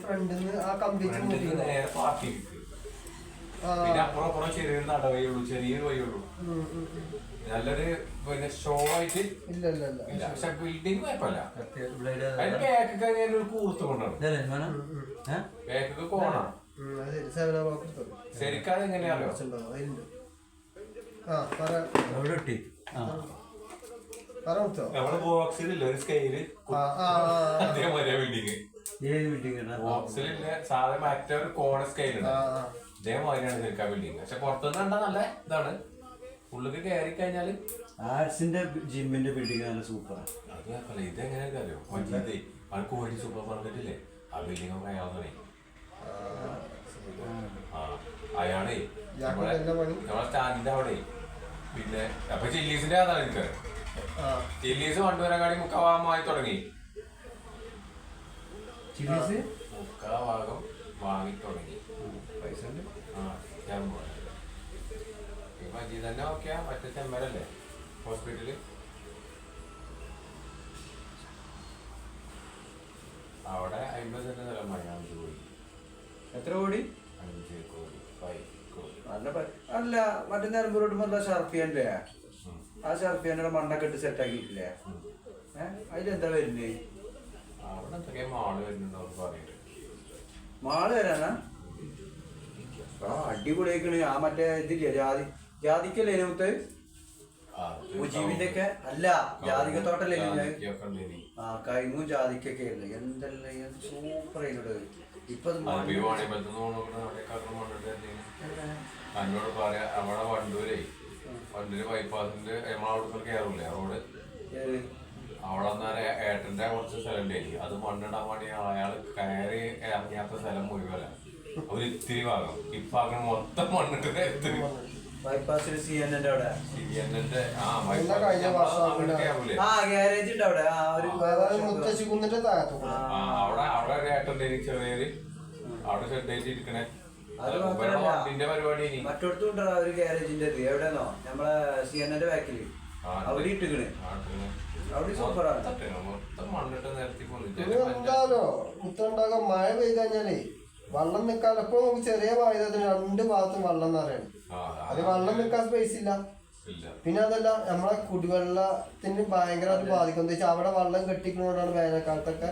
ഫ്രണ്ടിന്ന് ആ കമ്പിച്ച് നേരെ പാർട്ടി പിന്നെ അപ്പുറം ചെറിയൊരു നടവയുള്ളൂ, ചെറിയൊരു വഴിയുള്ളൂ. നല്ലൊരു പിന്നെ ഷോ ആയിട്ട് ഇല്ല. പക്ഷെ ബിൽഡിംഗ് കുഴപ്പമില്ല. അതിന്റെ ബാക്കൊക്കെ അങ്ങനെ ഒരു കൂർത്ത് കൊണ്ടാണ്, ബാക്കൊക്കെ കോണാണ്. ശരിക്കും എങ്ങനെയാണോ നമ്മള് ബോക്സിലില്ല ഒരു സ്കെയില് അതേപോലെ ബിൽഡിങ് ബോക്സിലില്ല സാധാരണ മറ്റൊരു കോണ സ്കെയിലുണ്ട് ഇതേമാതിരിയാണ് ശരിക്കും ബിൽഡിങ്. പക്ഷെ പുറത്തുനിന്ന് കണ്ടാ നല്ല ഇതാണ്, ഉള്ളിൽ കയറി കഴിഞ്ഞാല് ആർട്സിന്റെ ജിമ്മിന്റെ ബിൽഡിംഗ് നല്ല സൂപ്പറാണ്. അത് കുഴപ്പമില്ല. ഇതെങ്ങനെയൊക്കെ അറിയോ മറ്റേ കോഴി സൂപ്പർ മാർക്കറ്റ് ഇല്ലേ, ആ ബിൽഡിംഗ് ഒക്കെ അയാളാണേ. അയാളേ നമ്മളെ സ്റ്റാൻഡിന്റെ അവിടെ. പിന്നെ അപ്പൊ ചില്ലീസിന്റെ അതാണ് എനിക്ക് ചില്ലീസ് കൊണ്ടുവരാൻ മുക്കാഭാഗമായി തുടങ്ങി. മുക്കാഭാഗം വാങ്ങി തുടങ്ങി. പൈസ ഉണ്ട്. മജീദ് തന്നെ നോക്കിയാ മറ്റേ ചെമ്മരല്ലേ ഹോസ്പിറ്റല്, അവിടെ 50 സെന്റ് സ്ഥലം വാങ്ങി 5 കോടി. എത്ര കോടി? 5 കോടി 5 കോടി. അല്ല മറ്റേ നിലമ്പൂരോട്ട് മറ്റേ ഷർഫിയന്റെ ആ ഷർഫിയന്റെ മണ്ണൊക്കെ ഇട്ട് സെറ്റ് ആക്കിയിട്ടില്ലേ? അതിലെന്താ വരുന്നേ? അവിടെ എന്തൊക്കെയാ മാള് വരുന്നുണ്ടോ പറയുന്നത്. മാള് വരാനാ? അടിപൊളിയാക്കണ്. ആ മറ്റേ ഇതില്ലേ ജാതിക്കല്ലേ മുത്ത് മുജീബിന്റെ ഒക്കെ അല്ല ജാതികത്തോട്ടല്ലേ കൈമും ജാതിക്കൊക്കെ ആയിരുന്നു. എന്തെല്ലാം സൂപ്പർ ആയിട്ട് ഇപ്പൊ എന്നോട് പറയാ നമ്മളെ വണ്ടൂര് ബൈപ്പാസിന്റെ നമ്മളവിടെ കയറൂലേ റോഡ്, അവിടെ നേരെ ഏട്ടന്റെ കുറച്ച് സ്ഥലം ഉണ്ടായിരിക്കും. അത് മണ്ണിടാൻ വേണ്ടി അയാൾ കയറി ഇറങ്ങിയാത്ത സ്ഥലം മുഴുവല്ല ഒരു ഇത്തിരി ഭാഗം. ഇപ്പൊ അങ്ങനെ മൊത്തം മണ്ണിട്ട് ബൈപ്പാസില് CNN-ന്റെ അവിടെ ഗ്യാരേജ് ഉണ്ട് അവിടെ. അവിടെ ഒരു ഏട്ടന്റെ ചെറിയൊരു അവിടെ ഷെഡായിട്ട് ഇരിക്കണേ. മറ്റോടത്തും ഉണ്ടോ ഒരു ഗ്യാരേജിന്റെ എവിടെന്നോ നമ്മളെ CNN-ന്റെ ബാക്കില് അവിടെ ഇട്ടിക്കണ്. അവിടെ സൂപ്പറാണ്. എന്താലോ കുത്തുണ്ടാകാൻ മഴ പെയ്ത് കഴിഞ്ഞാലേ വെള്ളം നിൽക്കാതെ ഇപ്പൊ നമുക്ക് ചെറിയ വായുധത്തിന് 2 ഭാഗത്തും വെള്ളം നിറയാണ്. അത് വെള്ളം നിൽക്കാൻ സ്പേസ് ഇല്ല. പിന്നെ അതല്ല നമ്മളെ കുടിവെള്ളത്തിന് ഭയങ്കരമായിട്ട് ബാധിക്കും. എന്താ വെച്ചാൽ അവിടെ വെള്ളം കെട്ടിക്കുന്നതുകൊണ്ടാണ് വേനൽക്കാലത്തൊക്കെ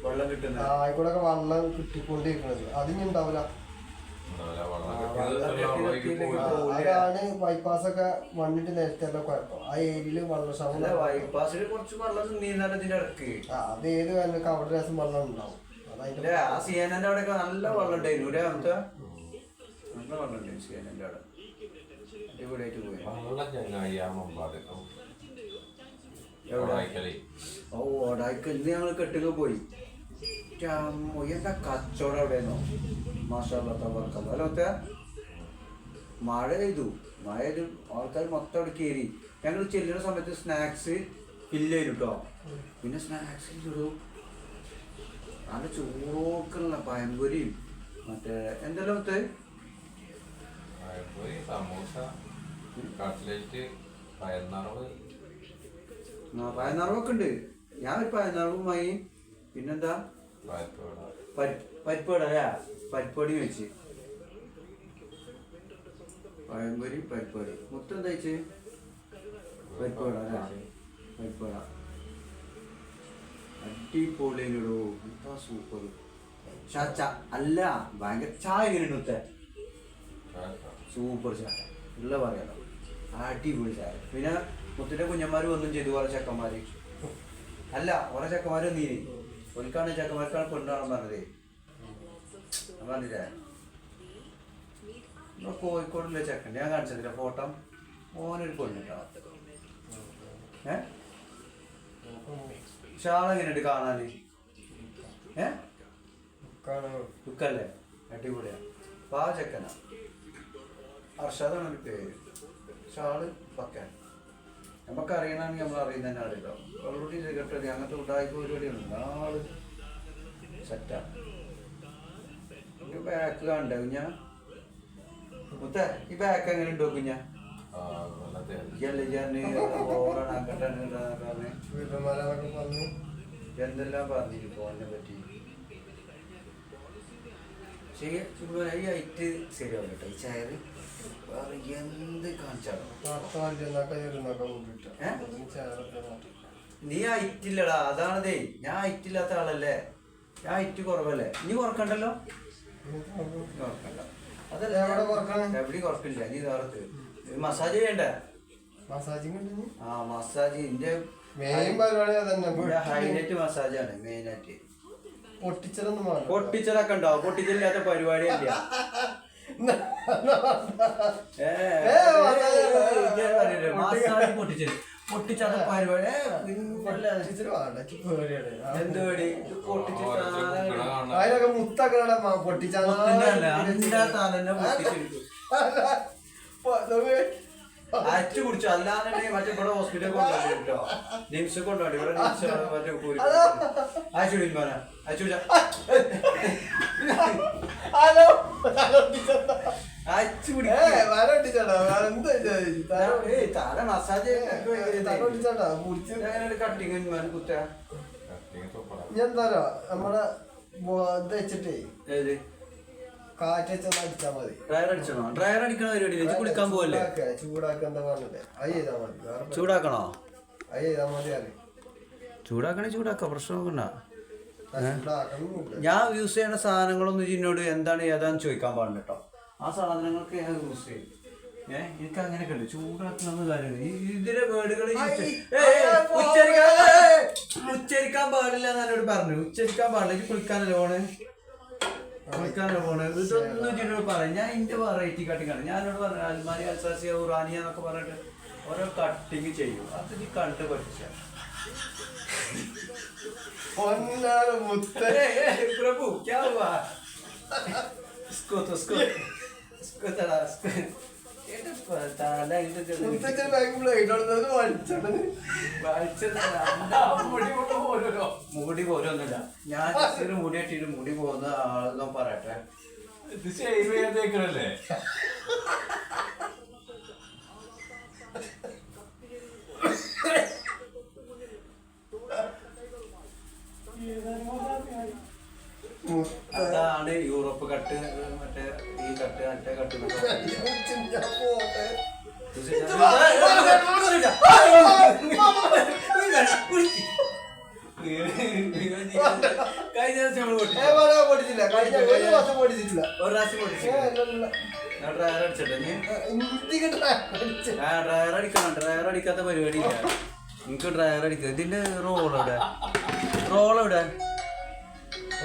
വെള്ളം കിട്ടുന്നത്. ആയിക്കൂടെ വെള്ളം കിട്ടിക്കൊണ്ടിരിക്കുന്നത്. അതിന് ഉണ്ടാവില്ല. അതാണ് ബൈപ്പാസൊക്കെ മണ്ണിട്ട് നേരത്തെ കുഴപ്പം. ആ ഏരിയയില് വെള്ളക്ഷാമം. ബൈപ്പാസിൽ കുറച്ച് വെള്ളം നീന്താനത്തിന്റെ ഇടക്ക് അത് ഏത് വേനൽക്ക് അവിടെ രസം വെള്ളം ഉണ്ടാവും. ആ CNN-ന്റെ അവിടെ നല്ല വെള്ളം ഉണ്ടായിരുന്നു. ഇവിടെ നമുക്ക് നല്ല വെള്ളം ഉണ്ടായിരുന്നു CNN-ന്റെ അവിടെ. അടിപൊളിയായിട്ട് പോയി. ഓടായിക്കല്ല് ഞങ്ങൾ കെട്ടുക പോയി. എന്താ കച്ചവടം എവിടെയെന്നോ മാഷാല്ലാത്ത അല്ലെ. മഴ പെയ്തു ആൾക്കാർ മൊത്തം അവിടെ കയറി. ഞങ്ങൾ ചെല്ലുന്ന സമയത്ത് സ്നാക്സ് ഫില്ല് ചെയ്തു കേട്ടോ. പിന്നെ സ്നാക്സ് ഇടും നല്ല ചോറുള്ള പഴംപൊരിയും മറ്റേ എന്തെല്ലാം മറ്റേ പയനാറവൊക്കെ ഉണ്ട്. ഞാൻ ഒരു പയനാറവും വാങ്ങി. പിന്നെന്താ പരിപ്പട അല്ലേ, പരിപ്പടി വെച്ച് പഴംപൊരി പരിപ്പടി മൊത്തം എന്താ വെച്ച് പരിപ്പട അല്ലേ, പരിപ്പട അടിപൊളിയിലിടൂ. എന്താ സൂപ്പർ. അല്ല ഭയങ്കര ചായ എങ്ങനെയുണ്ട്? സൂപ്പർ ചായ ഉള്ള പറയാലോ, അടിപൊളി ചായ. പിന്നെ മുത്തിന്റെ കുഞ്ഞന്മാര് വന്നും ചെയ്തു. കുറെ ചെക്കന്മാര് അല്ല കുറെ ചെക്കന്മാര് വന്നീന്. ഒരിക്കാണ് ചെക്കന്മാർക്കാണ് പെണ്ണാണെന്ന് പറഞ്ഞതേ. ഞാൻ പറഞ്ഞില്ലേ നമ്മളെ കോഴിക്കോടുള്ള ചെക്കൻ്റെ ഞാൻ കാണിച്ചതില്ല ഫോട്ടോ. ഓനൊരു പെണ്ണിട്ടാ. ഷാളെങ്ങനെയുണ്ട് കാണാന്? ലുക്കല്ലേ? അടിപൊളിയാ. അപ്പൊ ആ ചെക്കനാ അർഷാദാണ് ഒരു പേര്. ഷാള് പക്കാൻ നമുക്ക് അറിയണമെങ്കിൽ നമ്മൾ അറിയുന്ന തന്നെ അറിയില്ലോ. ഓൾറെഡി സെക്രട്ടറി അങ്ങനത്തെ ഉണ്ടായി പരിപാടിയുണ്ട്. ആള് സെറ്റാണ്. ബാക്ക് കണ്ട കുഞ്ഞ മുത്ത ഈ ബാക്ക് എങ്ങനെ ഉണ്ടോ കുഞ്ഞ? എന്തെല്ലാം പറഞ്ഞിട്ട് ഫോണിനെ പറ്റി പക്ഷേ ഈ ഐറ്റ് ശരിയാവില്ല കേട്ടോ ഈ ചെയറ് വേറെ എന്ത് കാണിച്ചാലും നീ ഐറ്റില്ലടാ അതാണതേ ഞാൻ ഐറ്റില്ലാത്ത ആളല്ലേ ഞാൻ ഐറ്റ് കുറവല്ലേ നീ കുറക്കണ്ടല്ലോ കുറക്കണ്ട അതല്ല എവിടെ കുറക്കില്ല നീ നേരത്ത് മസാജ് ചെയ്യണ്ടേ ആ മസാജ് എന്റെ ഹൈലൈറ്റ് മസാജാണ് മെയിനായിട്ട് പൊട്ടിച്ചതൊക്കെ ഉണ്ടാവും പൊട്ടിച്ചില്ലാത്ത പരിപാടിയല്ല മസാജ് പൊട്ടിച്ചത് പൊട്ടിച്ചത് പരിപാടി എന്ത് പേടി അച്ചു കുടിച്ചു അല്ലാതെ മറ്റേ ഇവിടെ ഹോസ്പിറ്റലിൽ കൊണ്ടുപോയിട്ടോ നിംസ് കൊണ്ടുപോയി ഇവിടെ നിംസ് മറ്റേ അയച്ചു വിളിക്കാന അയച്ചു തല മസാജ് കട്ടിങ് കുറ്റ എന്താ നമ്മളെ ഇത് വെച്ചിട്ടേ കാറ്റൊന്ന് അടിച്ചാ മതി. ഡ്രയർ അടിച്ചണോ? ഡ്രയർ അടിക്കണ പരിപാടി കുളിക്കാൻ പോവല്ലേ? ചൂടാക്കാൻ പറഞ്ഞില്ലേ അത് ചെയ്താ മതി. ചൂടാക്കണോ? അത് ചെയ്താ മതി. ചൂടാക്കണേ ചൂടാക്കാം, പ്രശ്നമൊക്കെ ഞാൻ യൂസ് ചെയ്യുന്ന സാധനങ്ങളൊന്നും എന്നോട് എന്താണ് ഏതാന്ന് ചോദിക്കാൻ പാടില്ല കേട്ടോ. ആ സാധനങ്ങൾക്ക് ഞാൻ യൂസ് ചെയ്യും. എനിക്ക് അങ്ങനെയൊക്കെ ഉണ്ട്. ചൂടാക്കണമെന്ന് കാര്യമില്ല. ഇതിന്റെ വേർഡുകൾ ഉച്ചരിക്കാൻ പാടില്ല എന്ന് എന്നോട് പറഞ്ഞു. ഉച്ചരിക്കാൻ പാടില്ല. ഇത് കുളിക്കാനല്ലേ പോണ്, കുളിക്കാനല്ലേ പോണ്. ഇതൊന്നും എന്നോട് പറയാം. ഞാൻ ഇതിന്റെ വെറൈറ്റി കട്ടിങ്ങാണ്. ഞാനോട് പറഞ്ഞു അൽമാരി അൽസാസിയ ഉറാനിയ എന്നൊക്കെ പറഞ്ഞിട്ട് ഓരോ കട്ടിങ് ചെയ്യും. അത് നീ കണ്ട് പഠിച്ച प्रभु क्या हुआ इसको तो इसको इसको तड़ा इसको ये पता नहीं तो മുത്തച്ഛൻ ബാങ്ക് പ്ലേറ്റ് എടുത്തത് വലിച്ചത് മുടി പോരൊന്നുമില്ല. ഞാൻ ഒരു മുടി ഇട്ടിട്ട് മുടി പോകുന്ന ആളെന്നോ പറയട്ടെ. ഇത് ചെയ്തേക്കണല്ലേ അതാണ് യൂറോപ്പ് കട്ട്. മറ്റേ ഈ കട്ട് മറ്റേ കട്ട് കഴിഞ്ഞ ദിവസം പൊട്ടിച്ചില്ല. കഴിഞ്ഞ ഒരു വർഷം പൊട്ടിച്ചിട്ടില്ല. ഒരു പ്രാവശ്യം പൊട്ടിച്ചില്ല. ഡ്രയർ അടിച്ചിട്ട് ഡ്രയർ അടിക്കണം. ഡ്രയർ അടിക്കാത്ത പരിപാടിയില്ല എനിക്ക്. ഡ്രയർ അടിക്കുക. ഇതിന്റെ റോൾ എവിടെ? റോൾ എവിടെ?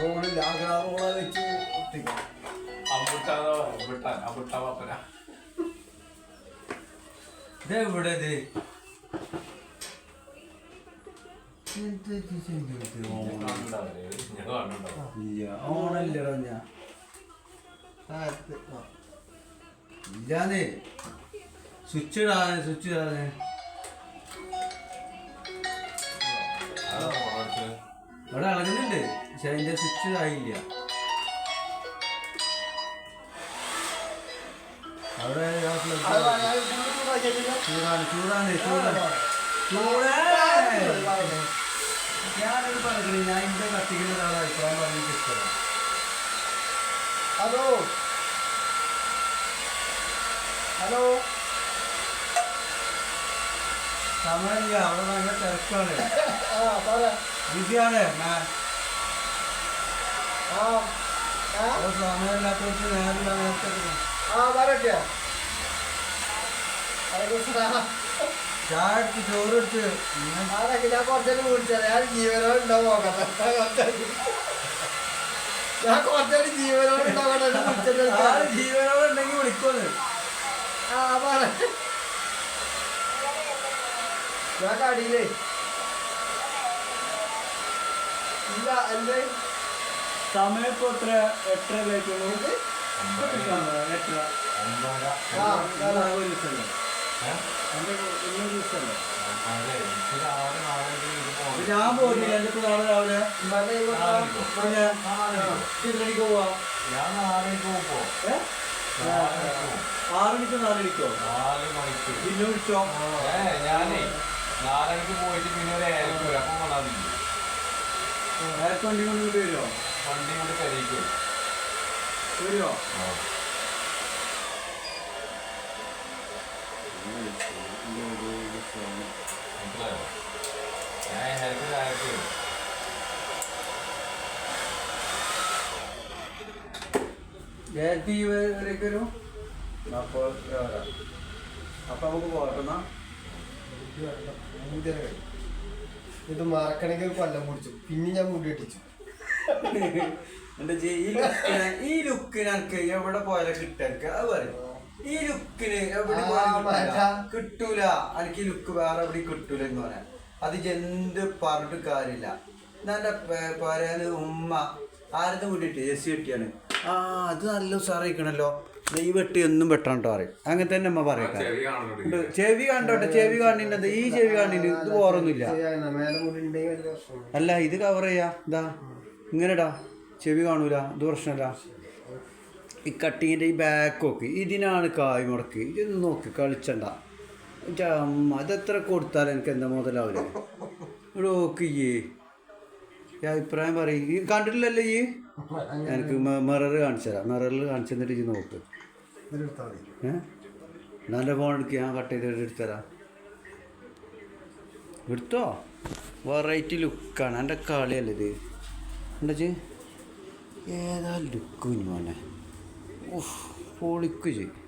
റോളില്ല. റോള വെച്ച് ഒട്ടിക്കാം. ഇതെവിടെ ഇത്? ഓണല്ലടോ ഞാൻ ഇല്ലാന്നേ. സ്വിച്ച് ഇടാതെ സ്വിച്ച് ഇടാതെ അവിടെ ഇളകുന്നുണ്ട്. പക്ഷെ അതിന്റെ സ്വിച്ച് ആയില്ല. അവിടെ ചൂടാണ് ചൂടാണ് ചൂടാണ് ചൂടേ. ഞാനൊരു പറഞ്ഞില്ലേ, ഞാൻ എന്റെ കത്തിക്കുന്ന ഒരാളെ അഭിപ്രായം പറഞ്ഞിട്ട് ഇഷ്ടമാണ്. ഹലോ ഹലോ സമയമില്ല, അവിടെ നല്ല തിരക്കാണ്, പറയാ ബിസിയാണ്. സമയമില്ലാത്തവർക്ക് നേരില്ല. നേരത്തെ പറയൊക്കെ ചായ എടുത്ത് ചോറ് എടുത്ത് അതൊക്കെ ഞാൻ കുറച്ചേരം കുടിച്ചാൽ ഞാൻ ജീവനോട് ഉണ്ടാവും നോക്കട്ടെ. ഞാൻ കുറച്ചേരം ജീവനോട് ഉണ്ടാവട്ടെ. ജീവനോട് ഉണ്ടെങ്കിൽ വിളിക്കോന്ന്. പറ ഞാൻ കടിയിലേ ഇല്ല. എന്റെ സമയം ഇപ്പൊ എത്ര? 8:30 ഞാൻ പോയില്ല. എന്നിട്ട് നാളെ രാവിലെ 6:00 പോവാ. 6 മണിക്കോ 4 മണിക്കോ? 4 മണിക്ക് പിന്നെ വിളിച്ചോ. ഞാനേ 4 മണിക്ക് പോയിട്ട് പിന്നെ ഒരു 7 വരെ അപ്പം വന്നാൽ വണ്ടി കൊണ്ട് വരുമോ? വണ്ടി കൊണ്ട് കഴിക്കും. ശരിയോ ആ. മനസ്സിലായോ? ഞാൻ ഹെൽപ്പ് ആയിട്ട് വരേക്ക് വരും അപ്പോൾ അപ്പൊ നമുക്ക് പോകട്ടെന്നാ ഇത് മറക്കണമെങ്കിൽ ഒരു കൊല്ലം പിടിച്ചു പിന്നെ ഞാൻ മുടി ഇട്ടിച്ചു. എന്റെ ഈ ലുക്കിന് എനിക്ക് എവിടെ പോയാലും കിട്ടാൻ അത് പറയും. ഈ ലുക്കിന് എവിടെ കിട്ടൂല, എനിക്ക് ഈ ലുക്ക് വേറെ എവിടെ കിട്ടൂല എന്ന് പറയാൻ. അത് എന്ത് പറഞ്ഞിട്ട് കാര്യമില്ല. എന്നെ പറയാന് ഉമ്മ ആരത് കൂട്ടിട്ട് ജെസ്സി വെട്ടിയാണ്. ആ അത് നല്ല ഉസാറിയിക്കണല്ലോ, ഈ വെട്ടി ഒന്നും വെട്ടണട്ടോ പറയും. അങ്ങനെ തന്നെ അമ്മ പറയാം. ചെവി കണ്ടോട്ടെ, ചെവി കാണിന്നത് ഈ ചെവി കാണിന് ഇത് പോറൊന്നുമില്ല. അല്ല ഇത് കവർ ചെയ്യാ, ഇതാ ഇങ്ങനെടാ, ചെവി കാണൂല, ഇത് പ്രശ്നമല്ല. ഈ കട്ടിങ്ങിൻ്റെ ഈ ബാക്ക് നോക്ക്, ഇതിനാണ് കായ് മുടക്ക്. ഇതൊന്നും നോക്ക്, കളിച്ചണ്ട. അമ്മ അതെത്ര കൊടുത്താലും എനിക്ക് എന്താ മുതലാവില്ല. ഇവിടെ നോക്ക് ഈ അഭിപ്രായം പറയും. ഈ കണ്ടിട്ടില്ലല്ലോ ഈ എനിക്ക് മിറർ കാണിച്ചു തരാം. മിററിൽ കാണിച്ചു തന്നിട്ട് ഈ നോക്ക്. നല്ല ഫോൺ എടുക്കുക, ഞാൻ കട്ട് ചെയ്ത് എടുത്തരാം. എടുത്തോ, വെറൈറ്റി ലുക്കാണ്. എൻ്റെ കളിയല്ലേ ഇത്. എന്താ ഏതാ ലുക്ക് കുഞ്ഞു മോനെ, പൊളിക്ക് ചെയ്യും.